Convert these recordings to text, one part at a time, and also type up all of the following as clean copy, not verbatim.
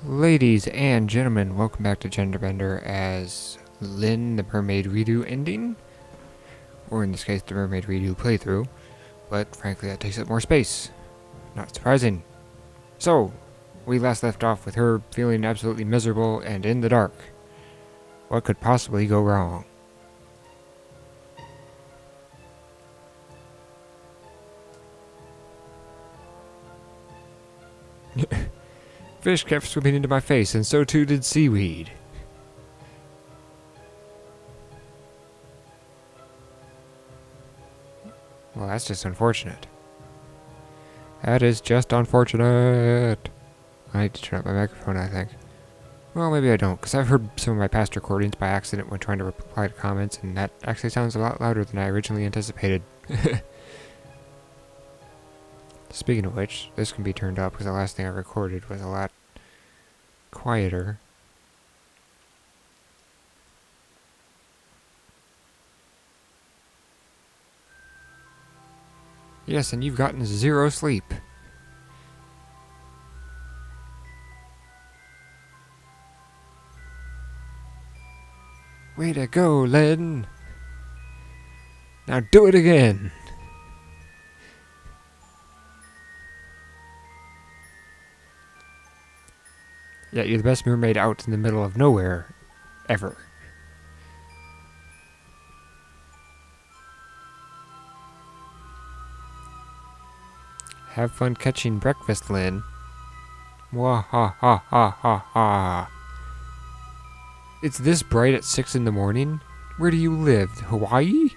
Ladies and gentlemen, welcome back to Genderbender as Lynn, the mermaid redo ending. Or in this case, the mermaid redo playthrough. But frankly, that takes up more space. Not surprising. So, we last left off with her feeling absolutely miserable and in the dark. What could possibly go wrong? Fish kept swimming into my face, and so too did seaweed. Well, that's just unfortunate. That is just unfortunate. I need to turn up my microphone, I think. Well, maybe I don't, because I've heard some of my past recordings by accident when trying to reply to comments, and that actually sounds a lot louder than I originally anticipated. Speaking of which, this can be turned up because the last thing I recorded was a lot quieter. Yes, and you've gotten 0 sleep. Way to go, Lynn! Now do it again! Yeah, you're the best mermaid out in the middle of nowhere, ever. Have fun catching breakfast, Lynn. Mwah ha ha ha ha ha. It's this bright at 6 in the morning? Where do you live? Hawaii?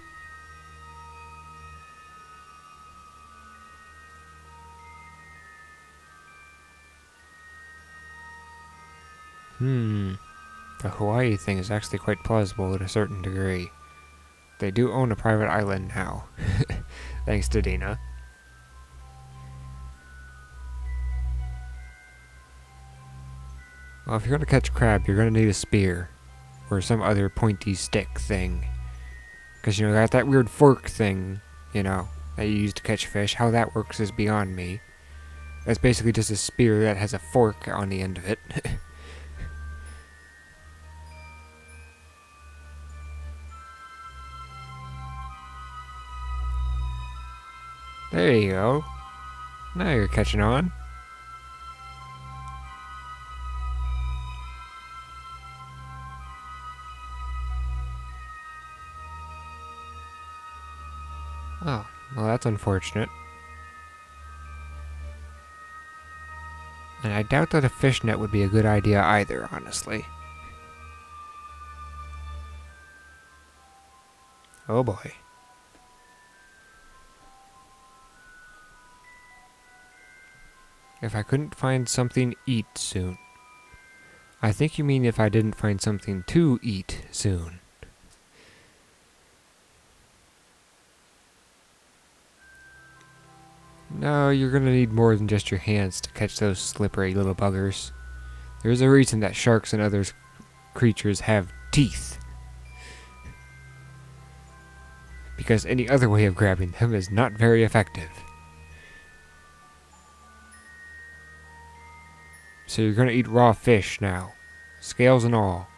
The Hawaii thing is actually quite plausible to a certain degree. They do own a private island now. Thanks to Dina. Well, if you're gonna catch crab, you're gonna need a spear. Or some other pointy stick thing. Because, you know, that weird fork thing, you know, that you use to catch fish. How that works is beyond me. That's basically just a spear that has a fork on the end of it. There you go. Now you're catching on. Oh, well, that's unfortunate. And I doubt that a fish net would be a good idea either, honestly. Oh boy. If I couldn't find something to eat soon. I think you mean if I didn't find something to eat soon. No, you're gonna need more than just your hands to catch those slippery little buggers. There's a reason that sharks and other creatures have teeth. Because any other way of grabbing them is not very effective. So you're gonna eat raw fish now. Scales and all.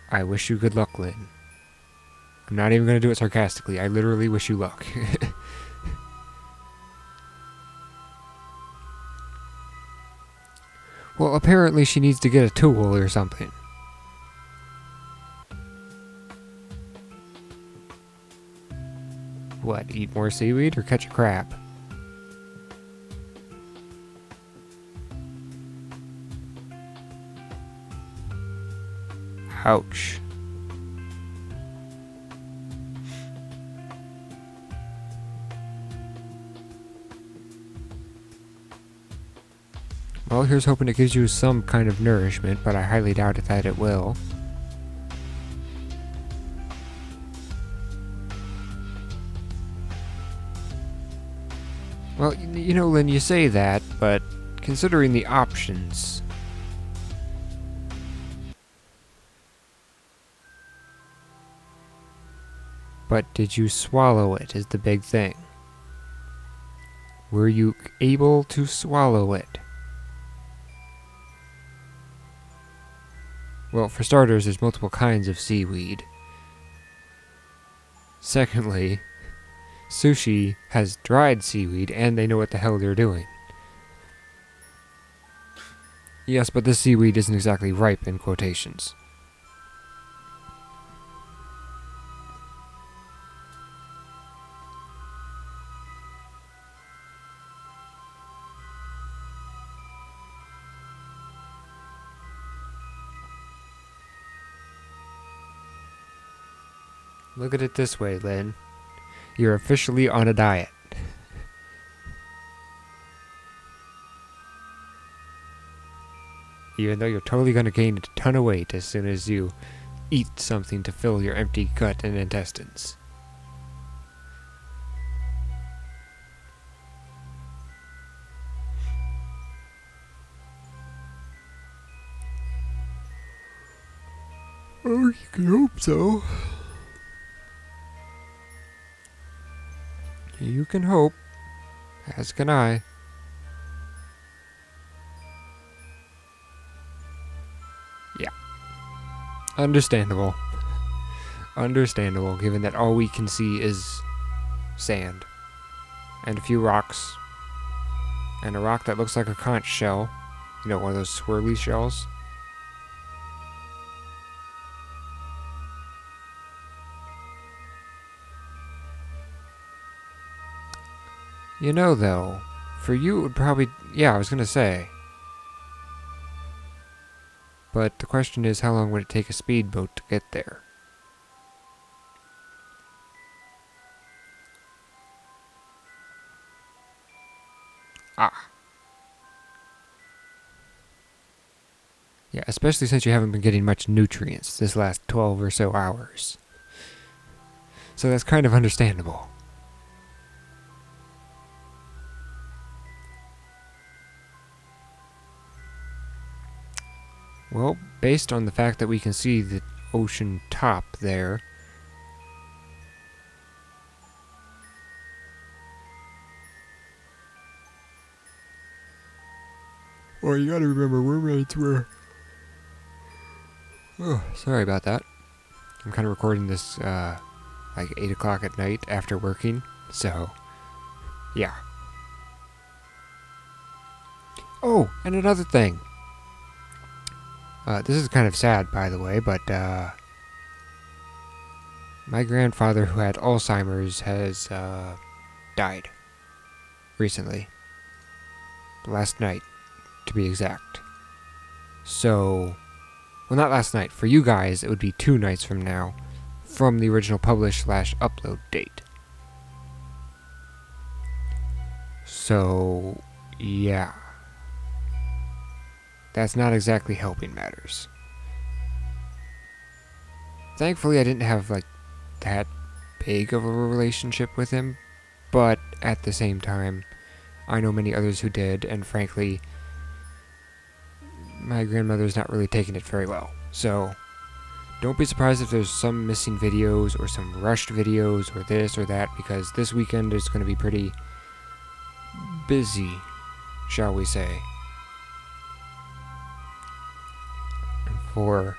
I wish you good luck, Lynn. I'm not even gonna do it sarcastically. I literally wish you luck. Well, apparently she needs to get a tool or something. What, eat more seaweed or catch a crab? Ouch. Well, here's hoping it gives you some kind of nourishment, but I highly doubt that it will. Well, you know, Lynn, you say that, but considering the options... But did you swallow it is the big thing. Were you able to swallow it? Well, for starters, there's multiple kinds of seaweed. Secondly, sushi has dried seaweed, and they know what the hell they're doing. Yes, but this seaweed isn't exactly ripe in quotations. Look at it this way, Lynn. You're officially on a diet. Even though you're totally going to gain a ton of weight as soon as you eat something to fill your empty gut and intestines. Oh, you can hope so. You can hope. As can I. Yeah. Understandable. Understandable, given that all we can see is sand. And a few rocks. And a rock that looks like a conch shell. You know, one of those swirly shells. You know, though, for you it would probably... Yeah, I was gonna say. But the question is, how long would it take a speedboat to get there? Ah. Yeah, especially since you haven't been getting much nutrients this last 12 or so hours. So that's kind of understandable. Well, based on the fact that we can see the ocean top there, well, you gotta remember, mermaids were... Oh, sorry about that. I'm kind of recording this, like 8 o'clock at night after working, so, yeah. Oh, and another thing. This is kind of sad, by the way, but, my grandfather, who had Alzheimer's, has, died. Recently. Last night, to be exact. So... Well, not last night. For you guys, it would be 2 nights from now, from the original publish/upload date. So, yeah. That's not exactly helping matters. Thankfully, I didn't have, like, that big of a relationship with him, but at the same time, I know many others who did, and frankly, my grandmother's not really taking it very well. So, don't be surprised if there's some missing videos or some rushed videos or this or that, because this weekend is going to be pretty busy, shall we say, for,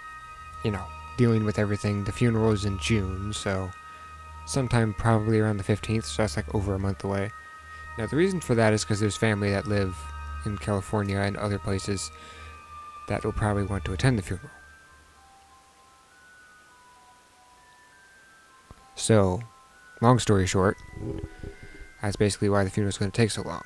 you know, dealing with everything. The funeral is in June, so sometime probably around the 15th, so that's like over a month away. Now, the reason for that is because there's family that live in California and other places that will probably want to attend the funeral. So, long story short, that's basically why the funeral is going to take so long.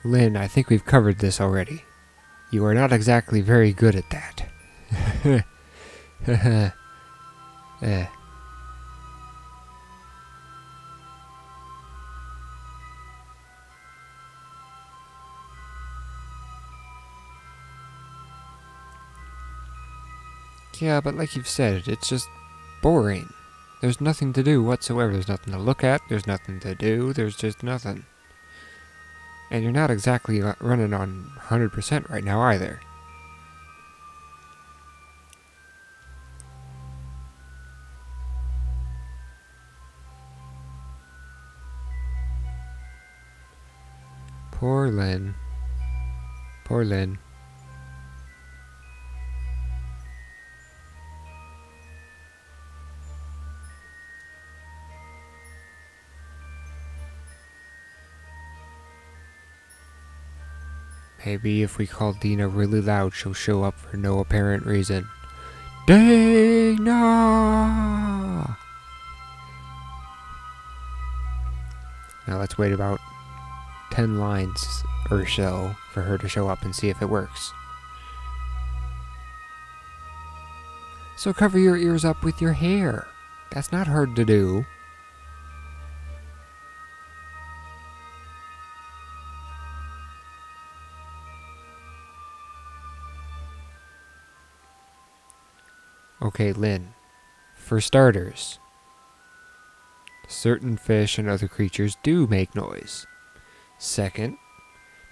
Lynn, I think we've covered this already. You are not exactly very good at that. Yeah, but like you've said, it's just boring. There's nothing to do whatsoever. There's nothing to look at. There's nothing to do. There's just nothing. And you're not exactly running on 100% right now either. Poor Lynn. Poor Lynn. Maybe if we call Dina really loud, she'll show up for no apparent reason. Dina! Now let's wait about 10 lines or so for her to show up and see if it works. So cover your ears up with your hair. That's not hard to do. Okay, Lynn. For starters, certain fish and other creatures do make noise. Second,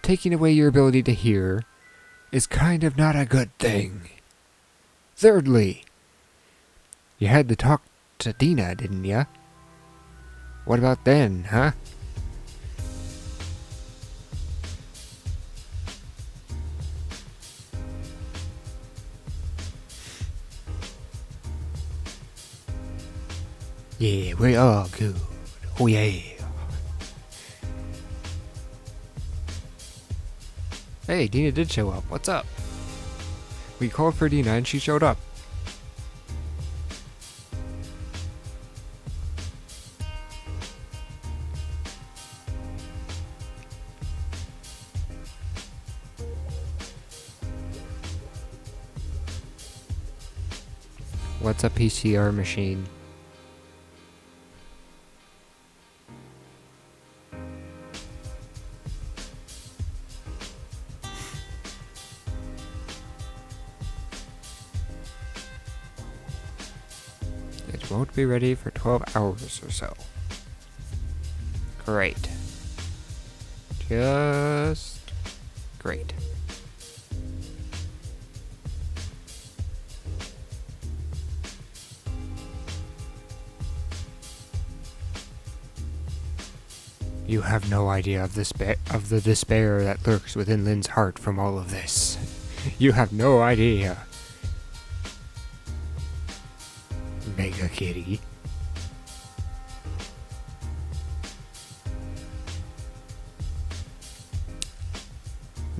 taking away your ability to hear is kind of not a good thing. Thirdly, you had to talk to Dina, didn't ya? What about then, huh? Yeah, we are good. Oh yeah. Hey, Dina did show up. What's up? We called for Dina and she showed up. What's a PCR machine? It won't be ready for 12 hours or so. Great. Just great. You have no idea of the despair that lurks within Lynn's heart from all of this. You have no idea. Mega Kitty.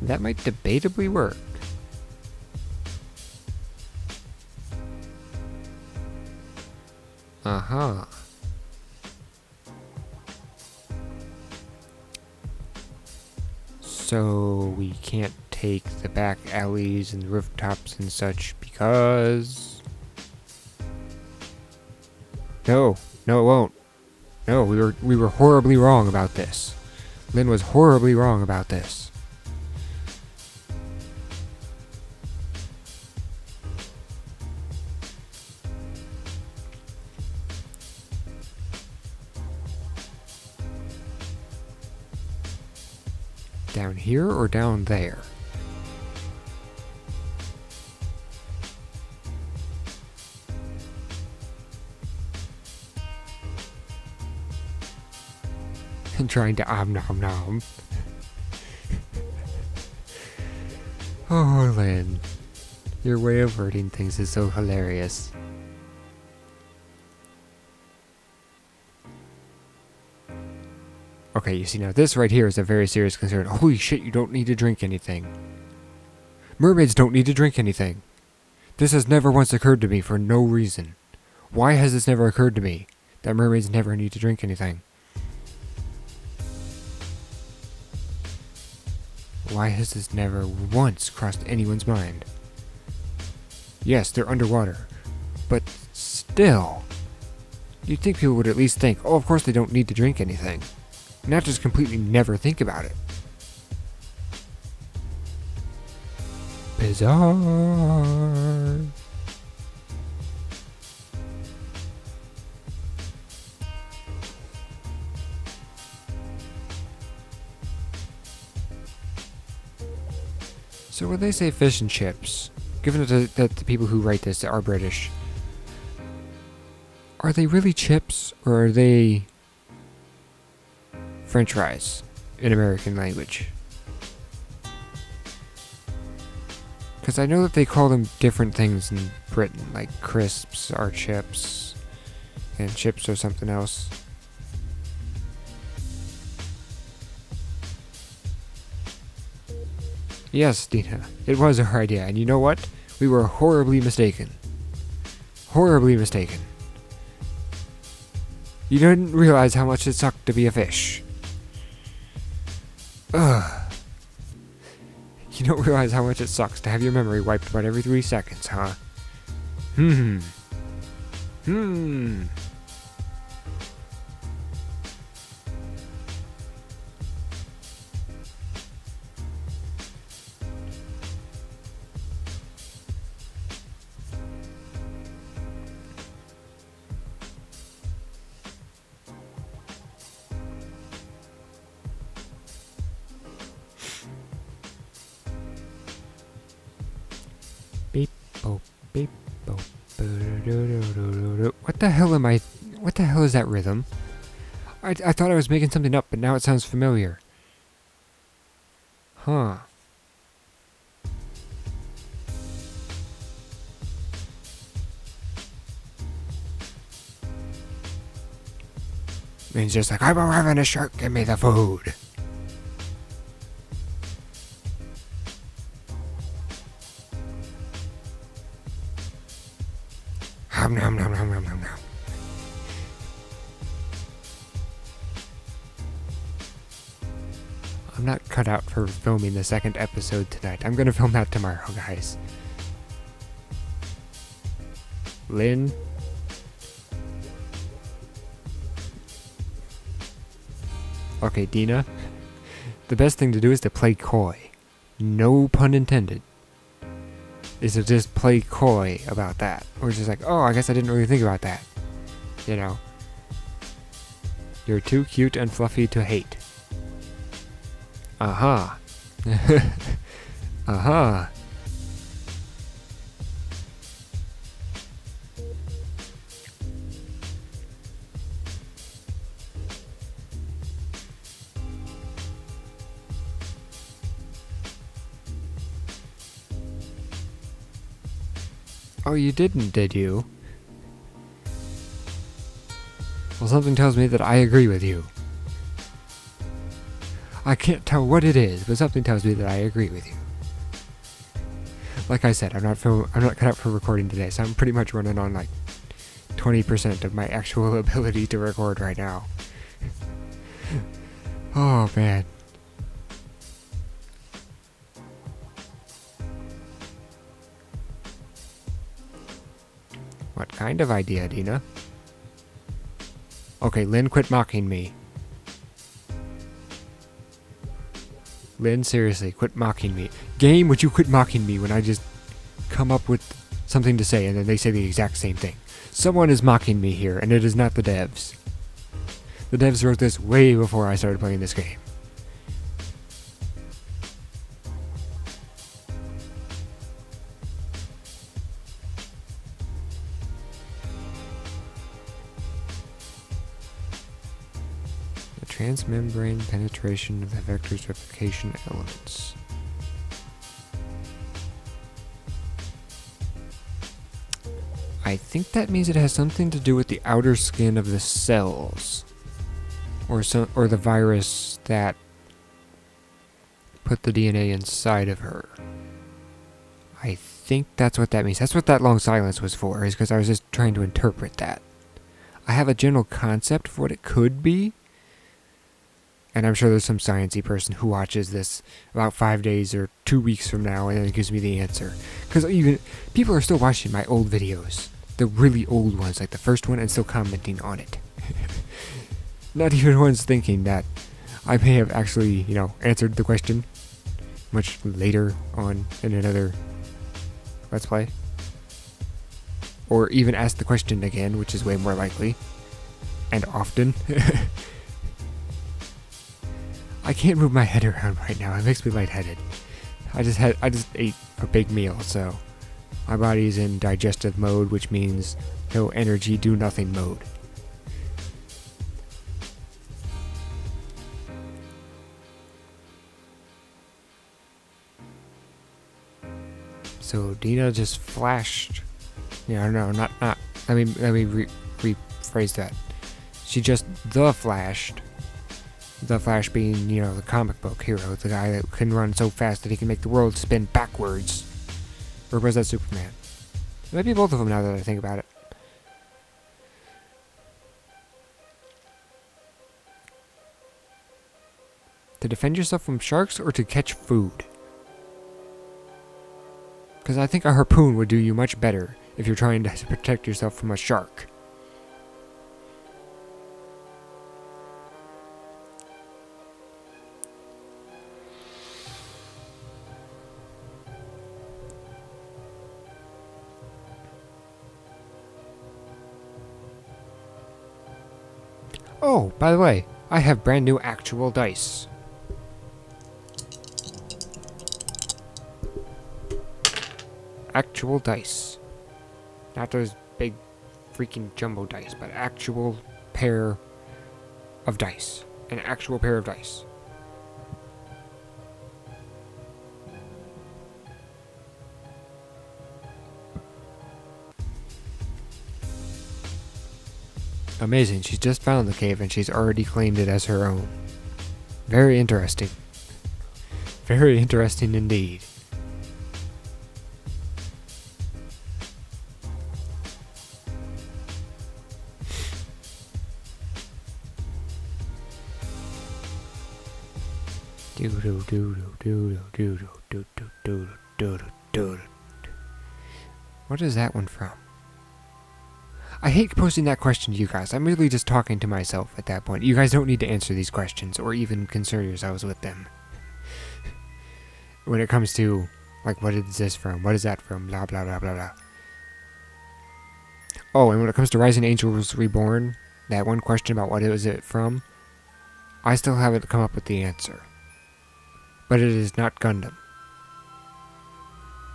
That might debatably work. Uh-huh. So we can't take the back alleys and rooftops and such because... No, it won't. No, we were horribly wrong about this. Lynn was horribly wrong about this. Down here or down there? And trying to nom nom. Oh, Lynn. Your way of wording things is so hilarious. Okay, you see now this right here is a very serious concern. Holy shit, you don't need to drink anything. Mermaids don't need to drink anything. This has never once occurred to me for no reason. Why has this never occurred to me? That mermaids never need to drink anything. Why has this never once crossed anyone's mind? Yes, they're underwater. But still. You'd think people would at least think, oh, of course they don't need to drink anything. Not just completely never think about it. Bizarre. So when they say fish and chips, given that the people who write this are British, are they really chips or are they French fries in American language? Because I know that they call them different things in Britain, like crisps are chips, and chips are something else. Yes, Dina, it was our idea, and you know what? We were horribly mistaken. Horribly mistaken. You didn't realize how much it sucked to be a fish. Ugh. You don't realize how much it sucks to have your memory wiped about every 3 seconds, huh? Hmm. Beep, boop, beep, boop. What the hell am I... What the hell is that rhythm? I thought I was making something up, but now it sounds familiar. Huh. And he's just like, I'm a ravenous shark, give me the food. Nom nom nom nom nom nom nom. I'm not cut out for filming the second episode tonight. I'm gonna film that tomorrow, guys. Lynn. Okay, Dina. The best thing to do is to play coy. No pun intended. Is to just play coy about that. Or just like, oh, I guess I didn't really think about that. You know. You're too cute and fluffy to hate. Uh-huh. Uh-huh. Oh, you didn't, did you? Well, something tells me that I agree with you. I can't tell what it is, but something tells me that I agree with you. Like I said, I'm not cut out for recording today, so I'm pretty much running on like 20% of my actual ability to record right now. Oh, man. What kind of idea, Dina? Okay, Lynn, quit mocking me. Lynn, seriously, quit mocking me. Game, would you quit mocking me when I just come up with something to say and then they say the exact same thing? Someone is mocking me here, and it is not the devs. The devs wrote this way before I started playing this game. Transmembrane penetration of the vector's replication elements. I think that means it has something to do with the outer skin of the cells, or the virus that put the DNA inside of her. I think that's what that means. That's what that long silence was for, is because I was just trying to interpret that. I have a general concept for what it could be. And I'm sure there's some sciencey person who watches this about 5 days or 2 weeks from now and then gives me the answer. Because even people are still watching my old videos. The really old ones, like the first one, and still commenting on it. Not even ones thinking that I may have actually, you know, answered the question much later on in another Let's Play. Or even asked the question again, which is way more likely. And often. I can't move my head around right now. It makes me lightheaded. I just ate a big meal, so my body's in digestive mode, which means no energy, do nothing mode. So Dina just flashed. Yeah, no, not. Let me rephrase that. She just flashed. The Flash being, you know, the comic book hero, the guy that can run so fast that he can make the world spin backwards. Or was that Superman? It might be both of them now that I think about it. To defend yourself from sharks or to catch food? Because I think a harpoon would do you much better if you're trying to protect yourself from a shark. Oh, by the way, I have brand new actual dice. Actual dice. Not those big freaking jumbo dice, but actual pair of dice. An actual pair of dice. Amazing, she's just found the cave and she's already claimed it as her own. Very interesting. Very interesting indeed. What is that one from? I hate posing that question to you guys. I'm really just talking to myself at that point. You guys don't need to answer these questions or even concern yourselves with them. When it comes to, like, what is this from? What is that from? Blah, blah, blah, blah, blah. Oh, and when it comes to Rising Angels Reborn, that one question about what is it from, I still haven't come up with the answer. But it is not Gundam.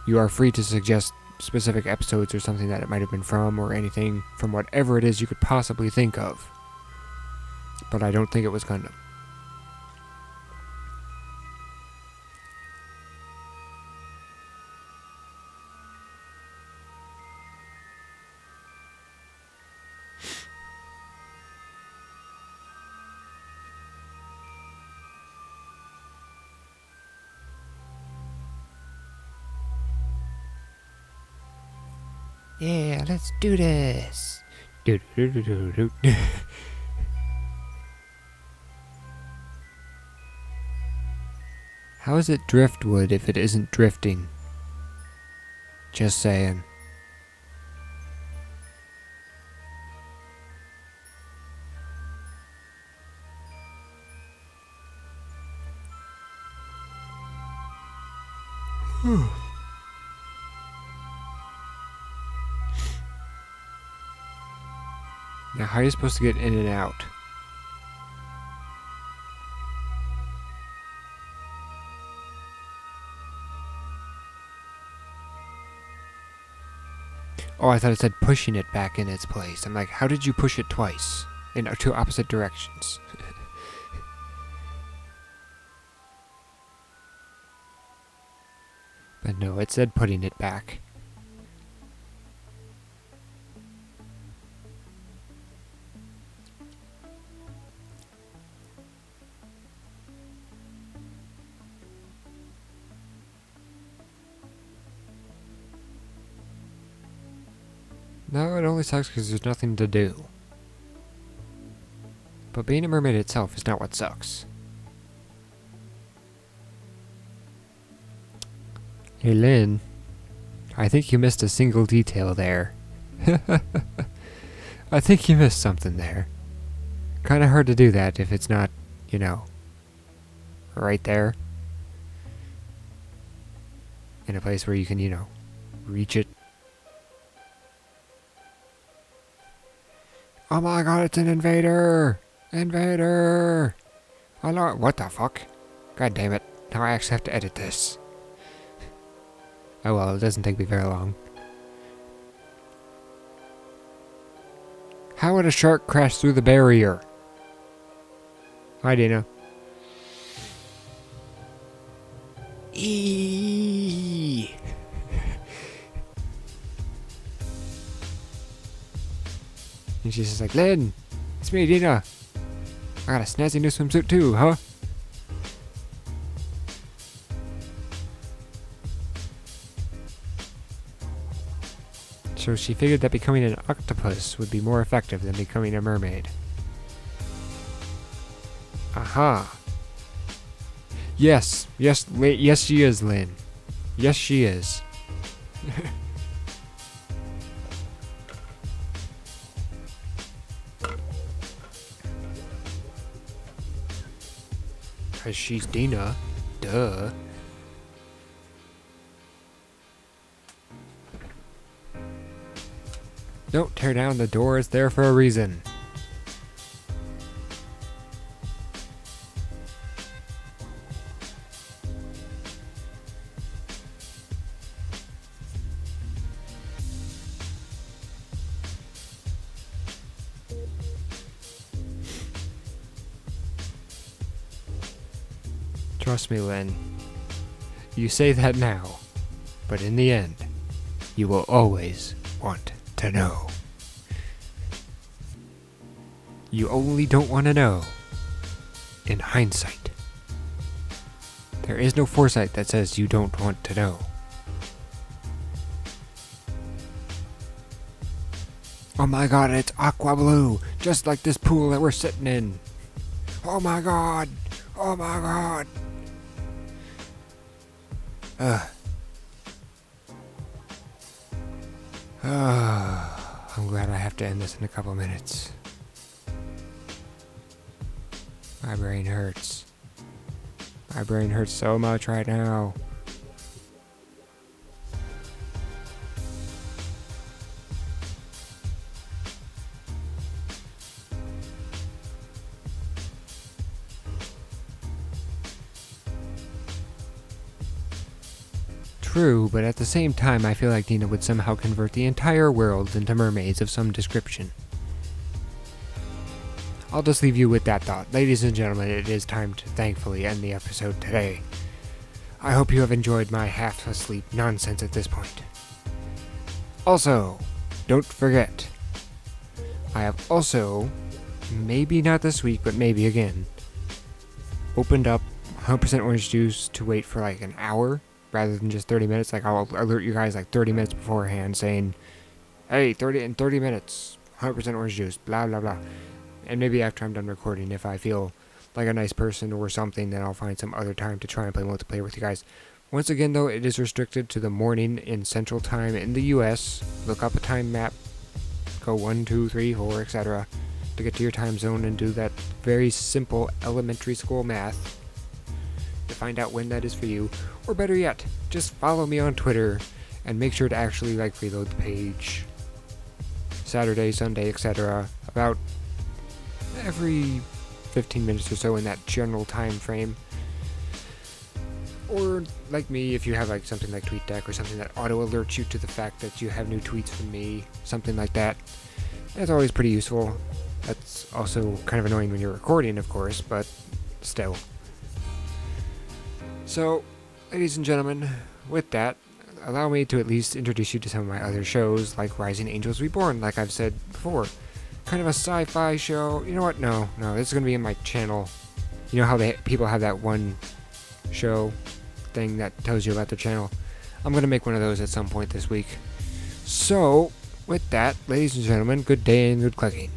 You are free to suggest specific episodes or something that it might have been from, or anything from whatever it is you could possibly think of. But I don't think it was Gundam. Yeah, let's do this. How is it driftwood if it isn't drifting? Just saying. Now, how are you supposed to get in and out? Oh, I thought it said pushing it back in its place. I'm like, how did you push it twice? In two opposite directions. But no, it said putting it back. No, it only sucks because there's nothing to do. But being a mermaid itself is not what sucks. Hey Lynn, I think you missed a single detail there. I think you missed something there. Kinda hard to do that if it's not, you know, right there. In a place where you can, you know, reach it. Oh my god, it's an invader! Invader! Hello, what the fuck? God damn it. Now I actually have to edit this. Oh well, it doesn't take me very long. How would a shark crash through the barrier? Hi, Dina. Eee. And she's just like, Lynn, it's me, Dina. I got a snazzy new swimsuit too, huh? So she figured that becoming an octopus would be more effective than becoming a mermaid. Aha. Yes, yes, yes she is, Lynn. Yes she is. Cause she's Dina. Duh. Don't tear down the door, it's there for a reason. Trust me, Lynn. You say that now, but in the end, you will always want to know. You only don't want to know in hindsight. There is no foresight that says you don't want to know. Oh my god, it's aqua blue, just like this pool that we're sitting in. Oh my god! Oh my god! I'm glad I have to end this in a couple minutes. My brain hurts. My brain hurts so much right now. True, but at the same time I feel like Dina would somehow convert the entire world into mermaids of some description. I'll just leave you with that thought. Ladies and gentlemen, it is time to thankfully end the episode today. I hope you have enjoyed my half-asleep nonsense at this point. Also, don't forget, I have also, maybe not this week, but maybe again, opened up 100% orange juice to wait for like an hour rather than just 30 minutes. Like, I'll alert you guys like 30 minutes beforehand saying, hey, 30 minutes, 100% orange juice, blah, blah, blah. And maybe after I'm done recording, if I feel like a nice person or something, then I'll find some other time to try and play multiplayer with you guys. Once again, though, it is restricted to the morning in Central Time in the US. Look up a time map, go 1, 2, 3, 4, etc. to get to your time zone and do that very simple elementary school math to find out when that is for you. Or better yet, just follow me on Twitter and make sure to actually like reload the page Saturday, Sunday, etc. about every 15 minutes or so in that general time frame. Or like me, if you have like something like TweetDeck or something that auto alerts you to the fact that you have new tweets from me, something like that. That's always pretty useful. That's also kind of annoying when you're recording, of course, but still. So, ladies and gentlemen, with that, allow me to at least introduce you to some of my other shows, like Rising Angels Reborn, like I've said before. Kind of a sci-fi show. You know what? No, this is going to be in my channel. You know how people have that one show thing that tells you about their channel? I'm going to make one of those at some point this week. So, with that, ladies and gentlemen, good day and good clicking.